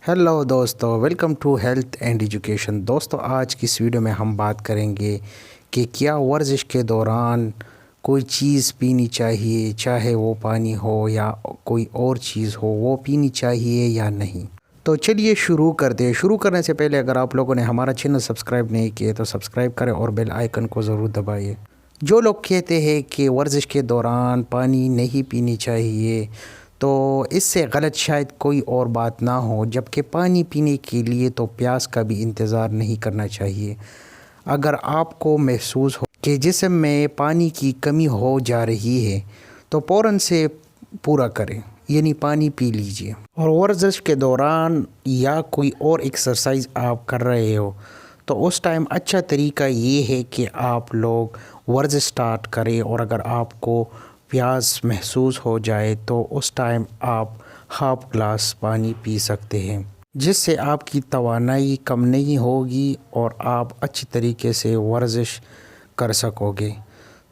Hello دوستو، welcome to health and education. دوستو، آج کی اس ویڈیو میں ہم بات کریں گے کہ کیا ورزش کے دوران کوئی چیز پینی چاہیے، چاہے وہ پانی ہو یا کوئی اور چیز ہو، وہ پینی چاہیے یا نہیں۔ تو چلیے شروع کرتے۔ شروع کرنے سے پہلے اگر آپ لوگوں نے ہمارا چینل سبسکرائب نہیں کیے تو سبسکرائب کریں اور بیل آئیکن کو ضرور دبائیے۔ جو لوگ کہتے ہیں کہ ورزش کے دوران پانی نہیں پینی چاہیے تو اس سے غلط شاید کوئی اور بات نہ ہو، جبکہ پانی پینے کے لیے تو پیاس کا بھی انتظار نہیں کرنا چاہیے۔ اگر آپ کو محسوس ہو کہ جسم میں پانی کی کمی ہو جا رہی ہے تو فوراً سے پورا کریں، یعنی پانی پی لیجئے۔ اور ورزش کے دوران یا کوئی اور ایکسرسائز آپ کر رہے ہو تو اس ٹائم اچھا طریقہ یہ ہے کہ آپ لوگ ورزش سٹارٹ کریں، اور اگر آپ کو پیاس محسوس ہو جائے تو اس ٹائم آپ ہاف گلاس پانی پی سکتے ہیں، جس سے آپ کی توانائی کم نہیں ہوگی اور آپ اچھی طریقے سے ورزش کر سکو گے۔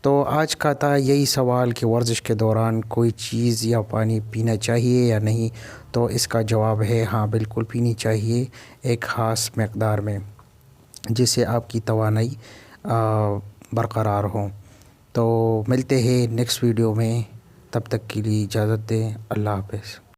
تو آج کا تھا یہی سوال کہ ورزش کے دوران کوئی چیز یا پانی پینا چاہیے یا نہیں، تو اس کا جواب ہے ہاں، بالکل پینی چاہیے ایک خاص مقدار میں، جس سے آپ کی توانائی برقرار ہو۔ تو ملتے ہیں نیکسٹ ویڈیو میں، تب تک کے لیے اجازت دیں۔ اللہ حافظ۔